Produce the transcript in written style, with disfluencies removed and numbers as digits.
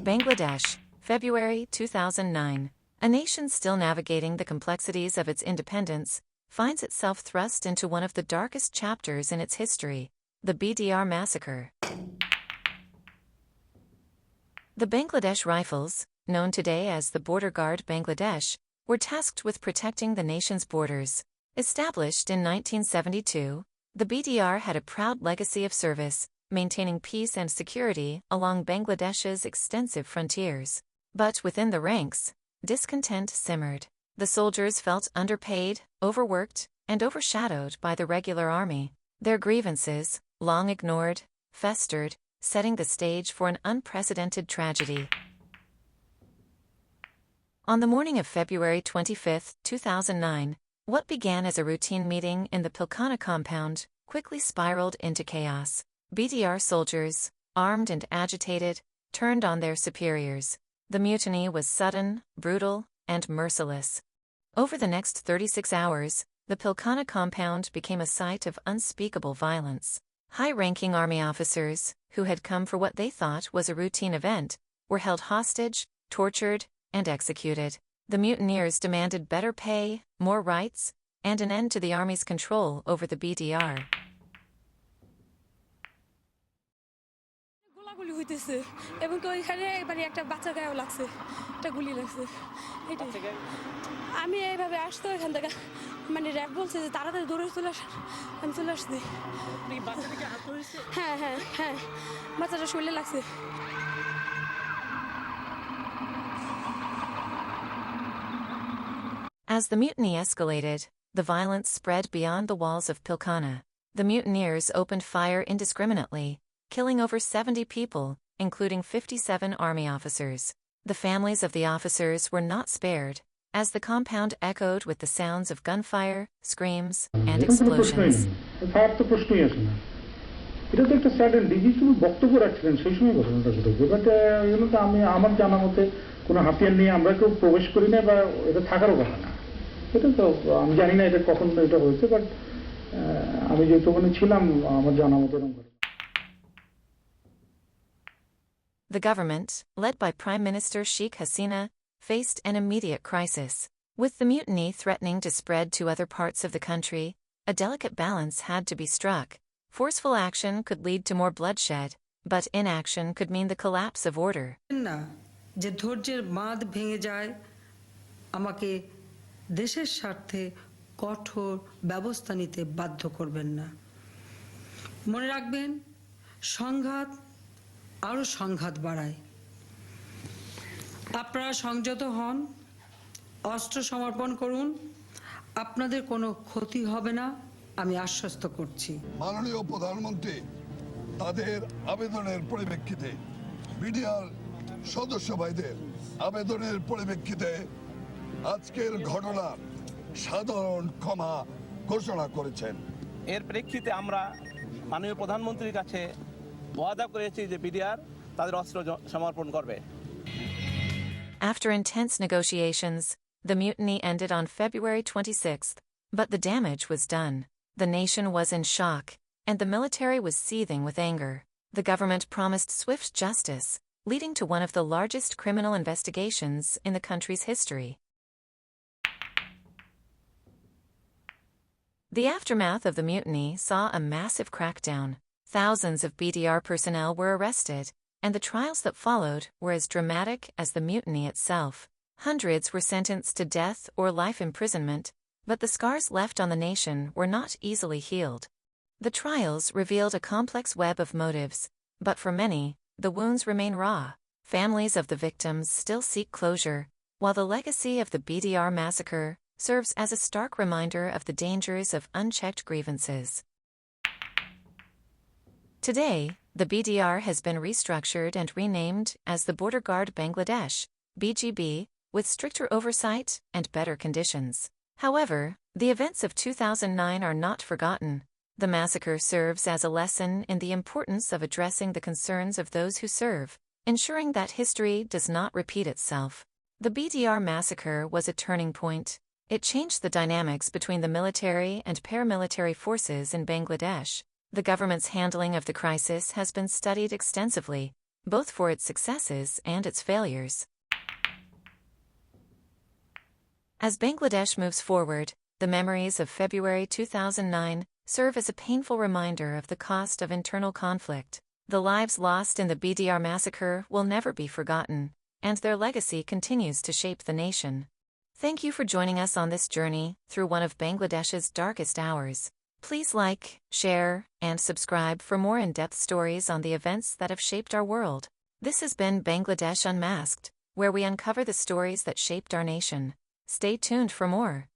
Bangladesh, February 2009. A nation still navigating the complexities of its independence, finds itself thrust into one of the darkest chapters in its history, the BDR Massacre. The Bangladesh Rifles, known today as the Border Guard Bangladesh, were tasked with protecting the nation's borders. Established in 1972, the BDR had a proud legacy of service, maintaining peace and security along Bangladesh's extensive frontiers. But within the ranks, discontent simmered. The soldiers felt underpaid, overworked, and overshadowed by the regular army. Their grievances, long ignored, festered, setting the stage for an unprecedented tragedy. On the morning of February 25, 2009, what began as a routine meeting in the Pilkhana compound quickly spiraled into chaos. BDR soldiers, armed and agitated, turned on their superiors. The mutiny was sudden, brutal, and merciless. Over the next 36 hours, the Pilkhana compound became a site of unspeakable violence. High-ranking army officers, who had come for what they thought was a routine event, were held hostage, tortured, and executed. The mutineers demanded better pay, more rights, and an end to the army's control over the BDR. গুলি হইতেছে এবং তো এখানে মানে একটা বাচ্চা গায়েও লাগছে একটা গুলি লাগছে এটাই আমি এইভাবে আসতো এখান থেকে মানে র‍্যাব বলছে যে তাড়াতাড়ি দৌড়ে চলে আসেন আমি চলে আসছি বাচ্চাটাকে আহত হয়েছে হ্যাঁ হ্যাঁ হ্যাঁ বাচ্চাটা শরীরে লাগছে As the mutiny escalated, the violence spread beyond the walls of Pilkhana. The mutineers opened fire indiscriminately, killing over 70 people, including 57 army officers. The families of the officers were not spared, as the compound echoed with the sounds of gunfire, screams, and explosions. The government, led by Prime Minister Sheikh Hasina, faced an immediate crisis. With the mutiny threatening to spread to other parts of the country, a delicate balance had to be struck. Forceful action could lead to more bloodshed, but inaction could mean the collapse of order. যে ধৈর্যের বাঁধ ভেঙে যায় আমাকে দেশের স্বার্থে কঠোর ব্যবস্থা নিতে বাধ্য করবেন না মনে রাখবেন সংঘাত আরো সংঘাত বাড়ায় আপনারা সংযত হন অস্ত্র সমর্পণ করুন আপনাদের কোনো ক্ষতি হবে না আমি আশ্বস্ত করছি মাননীয় প্রধানমন্ত্রী তাদের আবেদনের পরিপ্রেক্ষিতে বিডিআর সদস্য ভাইদের আবেদনের পরিপ্রেক্ষিতে আজকের ঘটনার সাধারণ ক্ষমা ঘোষণা করেছেন এর প্রেক্ষিতে আমরা মাননীয় প্রধানমন্ত্রীর কাছে ওয়াদা করেছি যে বিডিআর তাদের অস্ত্র সমর্পণ করবে After intense negotiations, the mutiny ended on February 26th, but the damage was done. The nation was in shock, and the military was seething with anger. The government promised swift justice, leading to one of the largest criminal investigations in the country's history. The aftermath of the mutiny saw a massive crackdown. Thousands of BDR personnel were arrested, and the trials that followed were as dramatic as the mutiny itself. Hundreds were sentenced to death or life imprisonment, but the scars left on the nation were not easily healed. The trials revealed a complex web of motives, but for many, the wounds remain raw. Families of the victims still seek closure, while the legacy of the BDR massacre serves as a stark reminder of the dangers of unchecked grievances. Today, the BDR has been restructured and renamed as the Border Guard Bangladesh, BGB, with stricter oversight and better conditions. However, the events of 2009 are not forgotten. The massacre serves as a lesson in the importance of addressing the concerns of those who serve, ensuring that history does not repeat itself. The BDR massacre was a turning point. It changed the dynamics between the military and paramilitary forces in Bangladesh. The government's handling of the crisis has been studied extensively, both for its successes and its failures. As Bangladesh moves forward, the memories of February 2009 serve as a painful reminder of the cost of internal conflict. The lives lost in the BDR massacre will never be forgotten, and their legacy continues to shape the nation. Thank you for joining us on this journey through one of Bangladesh's darkest hours. Please like, share, and subscribe for more in-depth stories on the events that have shaped our world. This has been Bangladesh Unmasked, where we uncover the stories that shaped our nation. Stay tuned for more.